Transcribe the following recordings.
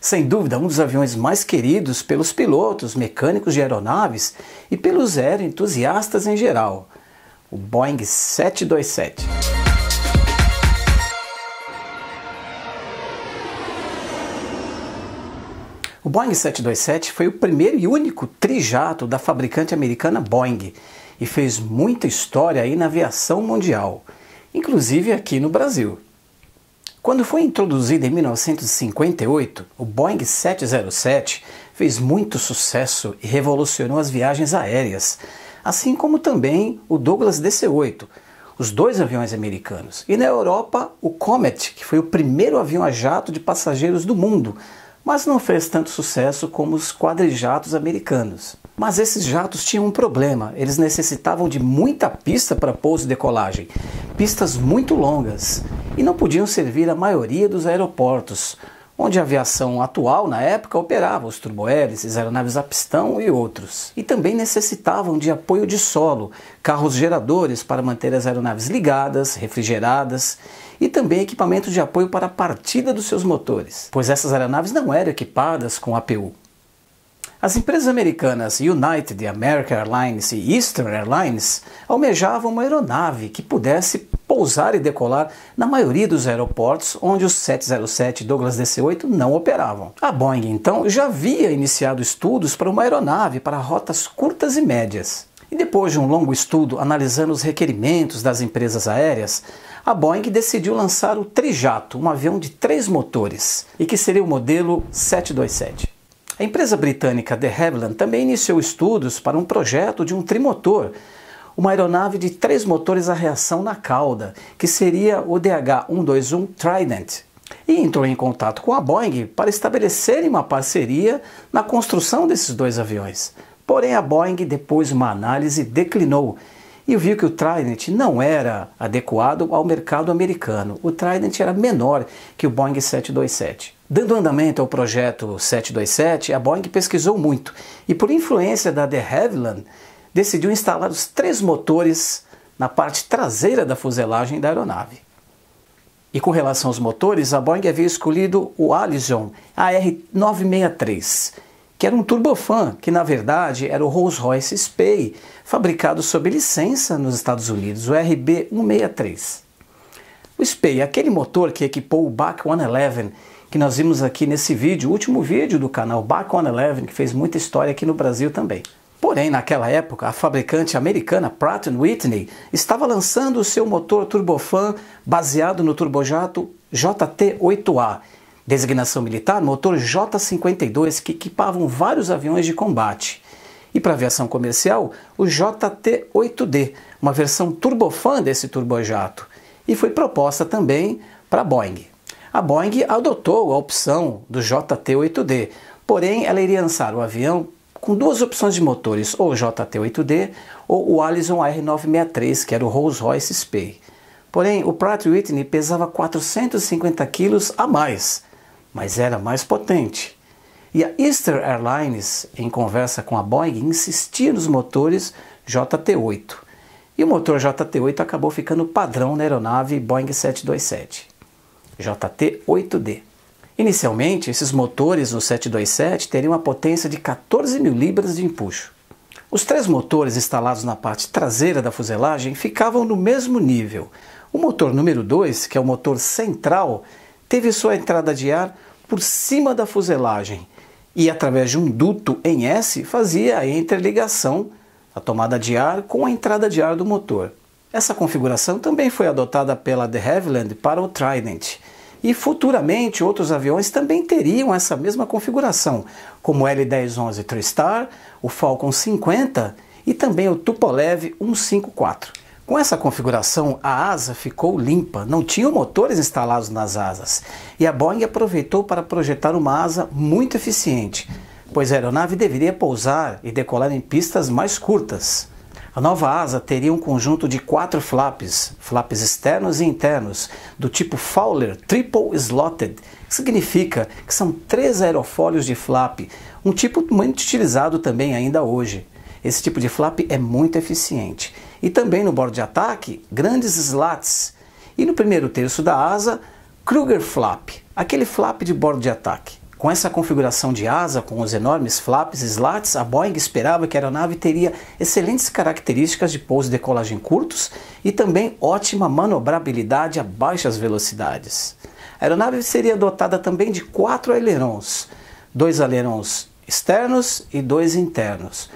Sem dúvida, um dos aviões mais queridos pelos pilotos, mecânicos de aeronaves e pelos aeroentusiastas em geral, o Boeing 727. O Boeing 727 foi o primeiro e único trijato da fabricante americana Boeing e fez muita história aí na aviação mundial, inclusive aqui no Brasil. Quando foi introduzido em 1958, o Boeing 707 fez muito sucesso e revolucionou as viagens aéreas, assim como também o Douglas DC-8, os dois aviões americanos. E na Europa, o Comet, que foi o primeiro avião a jato de passageiros do mundo, mas não fez tanto sucesso como os quadrijatos americanos. Mas esses jatos tinham um problema, eles necessitavam de muita pista para pouso e decolagem, pistas muito longas, e não podiam servir a maioria dos aeroportos, onde a aviação atual na época operava os turbohélices, aeronaves a pistão e outros. E também necessitavam de apoio de solo, carros geradores para manter as aeronaves ligadas, refrigeradas, e também equipamento de apoio para a partida dos seus motores, pois essas aeronaves não eram equipadas com APU. As empresas americanas United, American Airlines e Eastern Airlines almejavam uma aeronave que pudesse pousar e decolar na maioria dos aeroportos onde os 707 e Douglas DC-8 não operavam. A Boeing, então, já havia iniciado estudos para uma aeronave para rotas curtas e médias. E depois de um longo estudo analisando os requerimentos das empresas aéreas, a Boeing decidiu lançar o trijato, um avião de 3 motores, e que seria o modelo 727. A empresa britânica de Havilland também iniciou estudos para um projeto de um trimotor, uma aeronave de 3 motores a reação na cauda, que seria o DH-121 Trident, e entrou em contato com a Boeing para estabelecerem uma parceria na construção desses 2 aviões. Porém, a Boeing, depois de uma análise, declinou e viu que o Trident não era adequado ao mercado americano. O Trident era menor que o Boeing 727. Dando andamento ao projeto 727, a Boeing pesquisou muito e, por influência da de Havilland, decidiu instalar os 3 motores na parte traseira da fuselagem da aeronave. E com relação aos motores, a Boeing havia escolhido o Allison AR963, que era um turbofan, que na verdade era o Rolls-Royce Spey, fabricado sob licença nos Estados Unidos, o RB163. O Spey, aquele motor que equipou o Bach 111, que nós vimos aqui nesse vídeo, o último vídeo do canal Bach 111, que fez muita história aqui no Brasil também. Porém, naquela época, a fabricante americana Pratt & Whitney estava lançando o seu motor turbofan baseado no turbojato JT-8A, designação militar, motor J-52, que equipavam vários aviões de combate. E para aviação comercial, o JT-8D, uma versão turbofan desse turbojato. E foi proposta também para a Boeing. A Boeing adotou a opção do JT-8D, porém ela iria lançar o avião com 2 opções de motores, ou o JT-8D ou o Allison AR963, que era o Rolls-Royce Spey. Porém, o Pratt & Whitney pesava 450 kg a mais, mas era mais potente. E a Eastern Airlines, em conversa com a Boeing, insistia nos motores JT-8. E o motor JT-8 acabou ficando padrão na aeronave Boeing 727, JT-8D. Inicialmente, esses motores no 727 teriam uma potência de 14.000 libras de empuxo. Os 3 motores instalados na parte traseira da fuselagem ficavam no mesmo nível. O motor número 2, que é o motor central, teve sua entrada de ar por cima da fuselagem e, através de um duto em S, fazia a interligação da tomada de ar com a entrada de ar do motor. Essa configuração também foi adotada pela de Havilland para o Trident. E futuramente outros aviões também teriam essa mesma configuração, como o L-1011 TriStar, o Falcon 50 e também o Tupolev 154. Com essa configuração, a asa ficou limpa, não tinham motores instalados nas asas, e a Boeing aproveitou para projetar uma asa muito eficiente, pois a aeronave deveria pousar e decolar em pistas mais curtas. A nova asa teria um conjunto de 4 flaps externos e internos, do tipo Fowler Triple Slotted, que significa que são 3 aerofólios de flap, um tipo muito utilizado também ainda hoje. Esse tipo de flap é muito eficiente. E também no bordo de ataque, grandes slats. E no primeiro terço da asa, Kruger Flap, aquele flap de bordo de ataque, Com essa configuração de asa, com os enormes flaps e slats, a Boeing esperava que a aeronave teria excelentes características de pouso e decolagem curtos e também ótima manobrabilidade a baixas velocidades. A aeronave seria dotada também de 4 ailerons, 2 ailerons externos e 2 internos.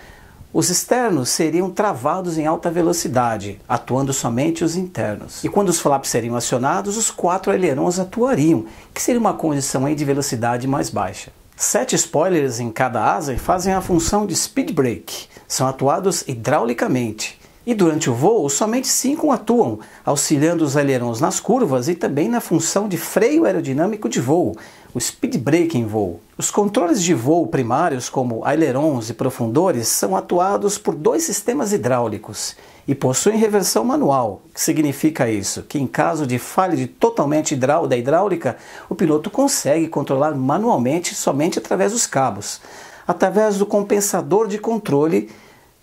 Os externos seriam travados em alta velocidade, atuando somente os internos. E quando os flaps seriam acionados, os 4 ailerons atuariam, que seria uma condição de velocidade mais baixa. 7 spoilers em cada asa fazem a função de speed brake, são atuados hidraulicamente. E durante o voo, somente 5 atuam, auxiliando os ailerons nas curvas e também na função de freio aerodinâmico de voo, o speed brake em voo. Os controles de voo primários, como ailerons e profundores, são atuados por 2 sistemas hidráulicos e possuem reversão manual. O que significa isso? Que em caso de falha totalmente da hidráulica, o piloto consegue controlar manualmente somente através dos cabos, através do compensador de controle,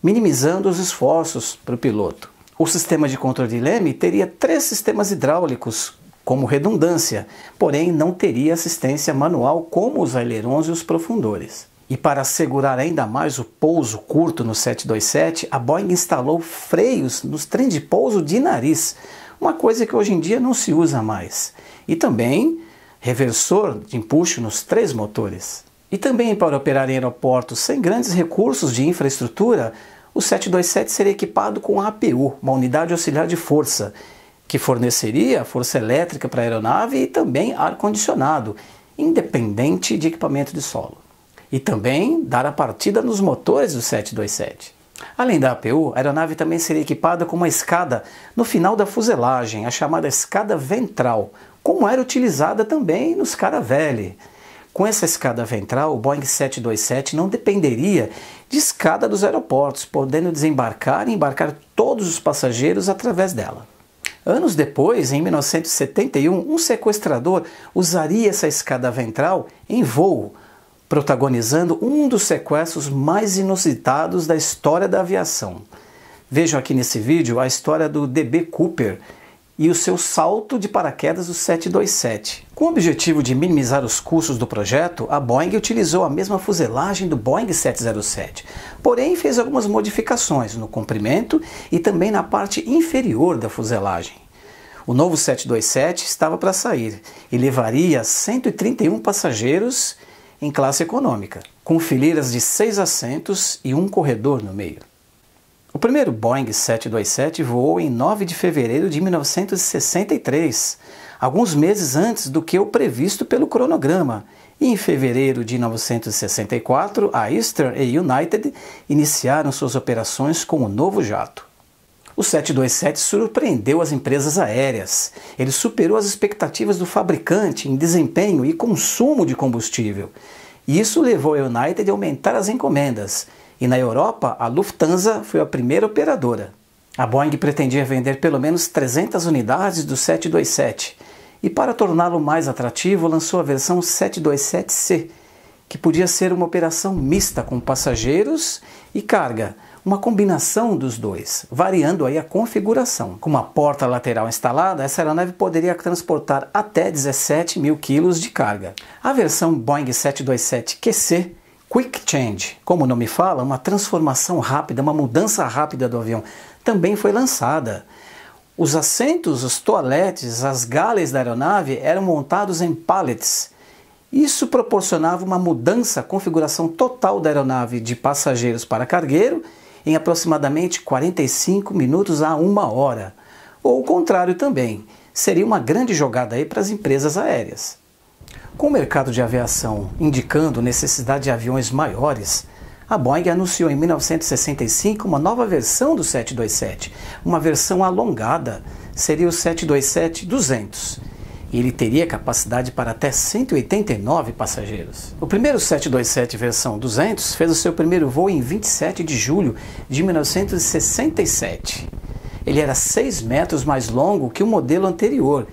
minimizando os esforços para o piloto. O sistema de controle de leme teria 3 sistemas hidráulicos como redundância, porém não teria assistência manual como os ailerons e os profundores. E para assegurar ainda mais o pouso curto no 727, a Boeing instalou freios nos trens de pouso de nariz, uma coisa que hoje em dia não se usa mais. E também reversor de empuxo nos 3 motores. E também para operar em aeroportos sem grandes recursos de infraestrutura, o 727 seria equipado com a APU, uma unidade auxiliar de força, que forneceria força elétrica para a aeronave e também ar-condicionado, independente de equipamento de solo. E também dar a partida nos motores do 727. Além da APU, a aeronave também seria equipada com uma escada no final da fuselagem, a chamada escada ventral, como era utilizada também nos Caravelle. Com essa escada ventral, o Boeing 727 não dependeria de escada dos aeroportos, podendo desembarcar e embarcar todos os passageiros através dela. Anos depois, em 1971, um sequestrador usaria essa escada ventral em voo, protagonizando um dos sequestros mais inusitados da história da aviação. Vejam aqui nesse vídeo a história do D.B. Cooper e o seu salto de paraquedas do 727. Com o objetivo de minimizar os custos do projeto, a Boeing utilizou a mesma fuselagem do Boeing 707, porém fez algumas modificações no comprimento e também na parte inferior da fuselagem. O novo 727 estava para sair e levaria 131 passageiros em classe econômica, com fileiras de 6 assentos e um corredor no meio. O primeiro Boeing 727 voou em 9 de fevereiro de 1963, alguns meses antes do que o previsto pelo cronograma, e em fevereiro de 1964, a Eastern e United iniciaram suas operações com o novo jato. O 727 surpreendeu as empresas aéreas. Ele superou as expectativas do fabricante em desempenho e consumo de combustível. E isso levou a United a aumentar as encomendas. E na Europa, a Lufthansa foi a primeira operadora. A Boeing pretendia vender pelo menos 300 unidades do 727 e, para torná-lo mais atrativo, lançou a versão 727C, que podia ser uma operação mista com passageiros e carga, uma combinação dos dois, variando aí a configuração. Com uma porta lateral instalada, essa aeronave poderia transportar até 17 mil quilos de carga. A versão Boeing 727QC Quick Change, como o nome fala, uma transformação rápida, uma mudança rápida do avião, também foi lançada. Os assentos, os toaletes, as galleys da aeronave eram montados em pallets. Isso proporcionava uma mudança, configuração total da aeronave de passageiros para cargueiro em aproximadamente 45 minutos a 1 hora. Ou o contrário também, seria uma grande jogada aí para as empresas aéreas. Com o mercado de aviação indicando necessidade de aviões maiores, a Boeing anunciou em 1965 uma nova versão do 727, uma versão alongada, seria o 727-200. E ele teria capacidade para até 189 passageiros. O primeiro 727 versão 200 fez o seu primeiro voo em 27 de julho de 1967. Ele era 6 metros mais longo que o modelo anterior,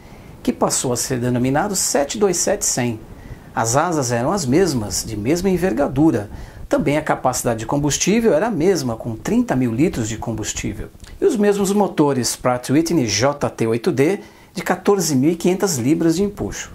que passou a ser denominado 727-100. As asas eram as mesmas, de mesma envergadura. Também a capacidade de combustível era a mesma, com 30 mil litros de combustível. E os mesmos motores Pratt & Whitney JT8D, de 14.500 libras de empuxo.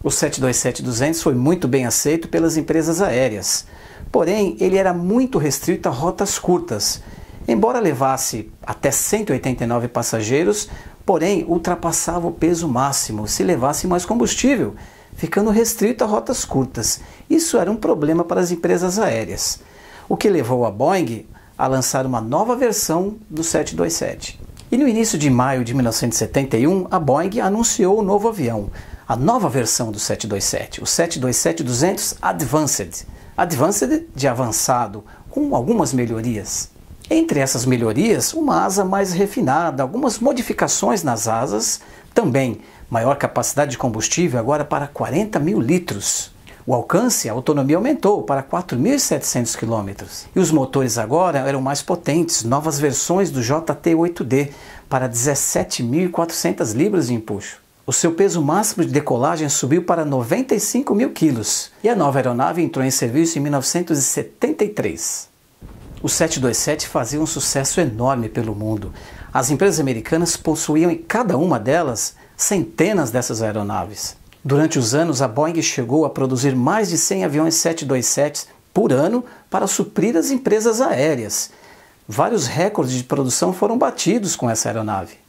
O 727-200 foi muito bem aceito pelas empresas aéreas, porém ele era muito restrito a rotas curtas. Embora levasse até 189 passageiros, porém ultrapassava o peso máximo se levasse mais combustível, ficando restrito a rotas curtas. Isso era um problema para as empresas aéreas, o que levou a Boeing a lançar uma nova versão do 727. E no início de maio de 1971, a Boeing anunciou o novo avião, a nova versão do 727, o 727-200 Advanced. Advanced de avançado, com algumas melhorias. Entre essas melhorias, uma asa mais refinada, algumas modificações nas asas, também maior capacidade de combustível agora para 40 mil litros. O alcance, a autonomia aumentou para 4.700 km. E os motores agora eram mais potentes, novas versões do JT8D para 17.400 libras de empuxo. O seu peso máximo de decolagem subiu para 95 mil quilos e a nova aeronave entrou em serviço em 1973. O 727 fazia um sucesso enorme pelo mundo. As empresas americanas possuíam em cada uma delas centenas dessas aeronaves. Durante os anos, a Boeing chegou a produzir mais de 100 aviões 727 por ano para suprir as empresas aéreas. Vários recordes de produção foram batidos com essa aeronave.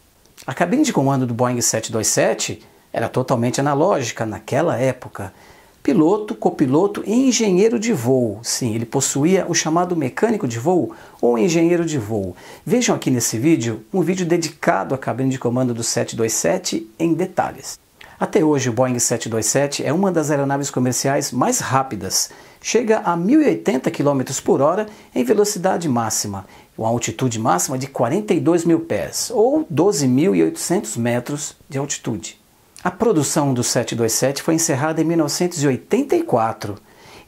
A cabine de comando do Boeing 727 era totalmente analógica naquela época. Piloto, copiloto e engenheiro de voo. Sim, ele possuía o chamado mecânico de voo ou engenheiro de voo. Vejam aqui nesse vídeo um vídeo dedicado à cabine de comando do 727 em detalhes. Até hoje, o Boeing 727 é uma das aeronaves comerciais mais rápidas. Chega a 1.080 km por hora em velocidade máxima, uma altitude máxima de 42 mil pés, ou 12.800 metros de altitude. A produção do 727 foi encerrada em 1984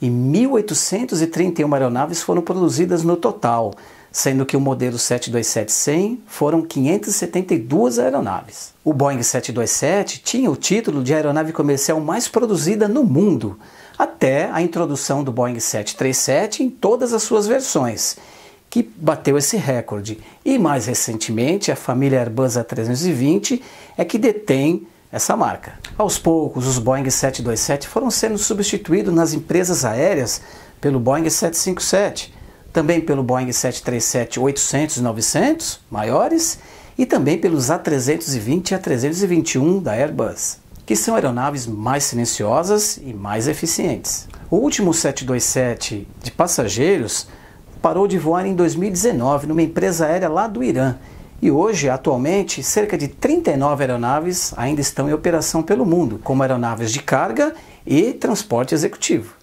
e 1.831 aeronaves foram produzidas no total, sendo que o modelo 727-100 foram 572 aeronaves. O Boeing 727 tinha o título de aeronave comercial mais produzida no mundo, até a introdução do Boeing 737 em todas as suas versões, que bateu esse recorde. E mais recentemente, a família Airbus A320 é que detém essa marca. Aos poucos, os Boeing 727 foram sendo substituídos nas empresas aéreas pelo Boeing 757, também pelo Boeing 737-800 e 900, maiores, e também pelos A320 e A321 da Airbus, que são aeronaves mais silenciosas e mais eficientes. O último 727 de passageiros parou de voar em 2019 numa empresa aérea lá do Irã, e hoje, atualmente, cerca de 39 aeronaves ainda estão em operação pelo mundo, como aeronaves de carga e transporte executivo.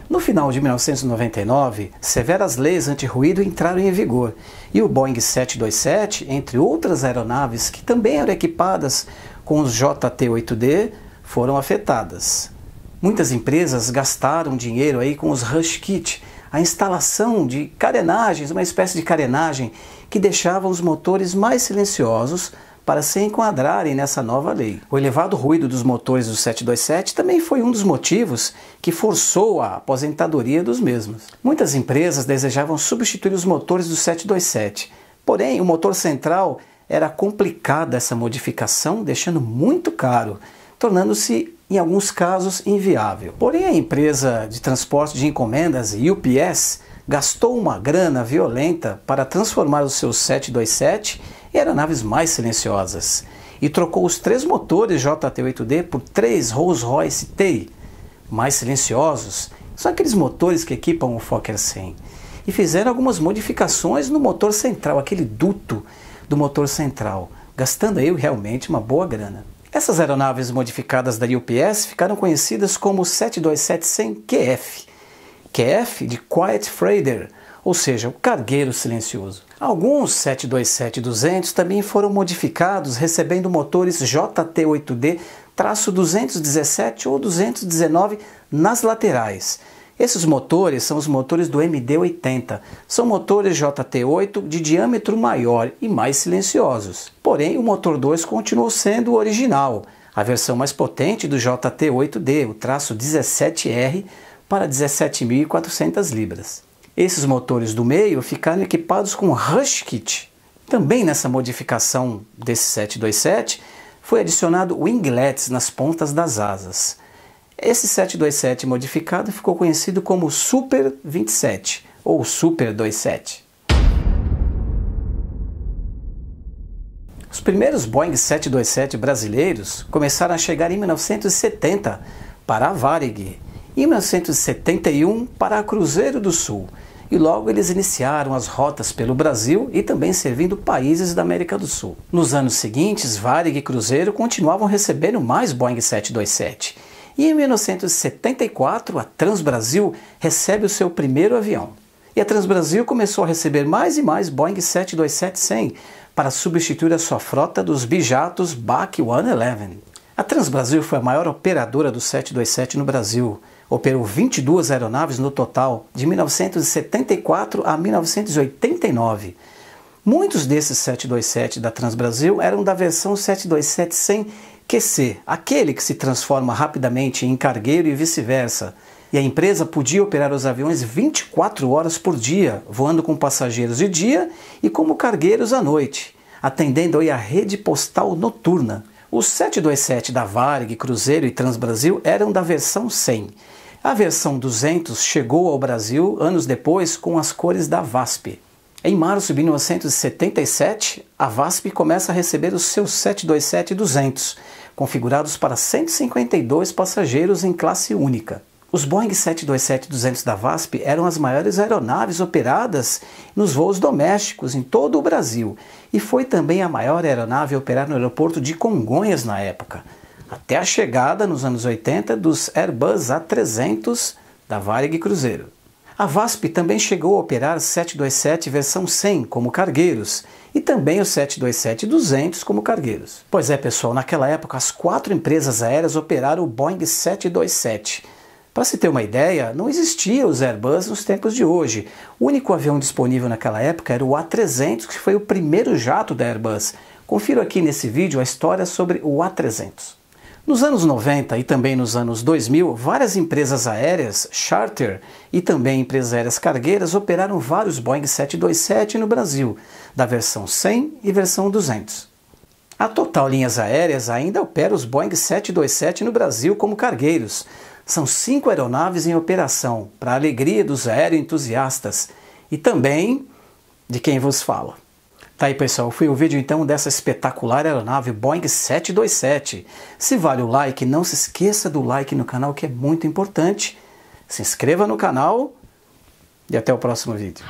No final de 1999, severas leis anti-ruído entraram em vigor e o Boeing 727, entre outras aeronaves que também eram equipadas com os JT8D, foram afetadas. Muitas empresas gastaram dinheiro aí com os Rush Kit, a instalação de carenagens, uma espécie de carenagem que deixava os motores mais silenciosos para se enquadrarem nessa nova lei. O elevado ruído dos motores do 727 também foi um dos motivos que forçou a aposentadoria dos mesmos. Muitas empresas desejavam substituir os motores do 727, porém o motor central era complicada essa modificação, deixando muito caro, tornando-se em alguns casos inviável. Porém a empresa de transporte de encomendas UPS gastou uma grana violenta para transformar os seus 727 em aeronaves mais silenciosas e trocou os 3 motores JT8D por 3 Rolls-Royce Tay, mais silenciosos. São aqueles motores que equipam o Fokker 100. E fizeram algumas modificações no motor central, aquele duto do motor central, gastando aí realmente uma boa grana. Essas aeronaves modificadas da UPS ficaram conhecidas como 727-100 QF. QF de Quiet Freighter, ou seja, o cargueiro silencioso. Alguns 727-200 também foram modificados, recebendo motores JT8D-217 ou 219 nas laterais. Esses motores são os motores do MD-80. São motores JT8 de diâmetro maior e mais silenciosos. Porém, o motor 2 continuou sendo o original, a versão mais potente do JT8D, o traço 17R para 17.400 libras. Esses motores do meio ficaram equipados com Rush Kit. Também nessa modificação desse 727 foi adicionado winglets nas pontas das asas. Esse 727 modificado ficou conhecido como Super 27 ou Super 27. Os primeiros Boeing 727 brasileiros começaram a chegar em 1970 para a Varig, em 1971 para a Cruzeiro do Sul, e logo eles iniciaram as rotas pelo Brasil e também servindo países da América do Sul. Nos anos seguintes, Varig e Cruzeiro continuavam recebendo mais Boeing 727. E em 1974, a Transbrasil recebe o seu primeiro avião. E a Transbrasil começou a receber mais e mais Boeing 727-100 para substituir a sua frota dos bijatos BAC 111. A Transbrasil foi a maior operadora do 727 no Brasil. Operou 22 aeronaves no total, de 1974 a 1989. Muitos desses 727 da Transbrasil eram da versão 727-100 QC, aquele que se transforma rapidamente em cargueiro e vice-versa. E a empresa podia operar os aviões 24 horas por dia, voando com passageiros de dia e como cargueiros à noite, atendendo aí a rede postal noturna. Os 727 da Varig, Cruzeiro e Transbrasil eram da versão 100. A versão 200 chegou ao Brasil anos depois com as cores da VASP. Em março de 1977, a VASP começa a receber os seus 727-200, configurados para 152 passageiros em classe única. Os Boeing 727-200 da VASP eram as maiores aeronaves operadas nos voos domésticos em todo o Brasil e foi também a maior aeronave a operar no aeroporto de Congonhas na época, até a chegada nos anos 80 dos Airbus A300 da Varig Cruzeiro. A VASP também chegou a operar 727 versão 100 como cargueiros e também os 727-200 como cargueiros. Pois é, pessoal, naquela época as 4 empresas aéreas operaram o Boeing 727. Para se ter uma ideia, não existia os Airbus nos tempos de hoje. O único avião disponível naquela época era o A300, que foi o primeiro jato da Airbus. Confira aqui nesse vídeo a história sobre o A300. Nos anos 90 e também nos anos 2000, várias empresas aéreas, charter e também empresas aéreas cargueiras operaram vários Boeing 727 no Brasil, da versão 100 e versão 200. A Total Linhas Aéreas ainda opera os Boeing 727 no Brasil como cargueiros. São 5 aeronaves em operação, para a alegria dos aeroentusiastas e também de quem vos fala. Tá aí, pessoal, foi o vídeo então dessa espetacular aeronave Boeing 727. Se vale o like, não se esqueça do like no canal, que é muito importante. Se inscreva no canal e até o próximo vídeo.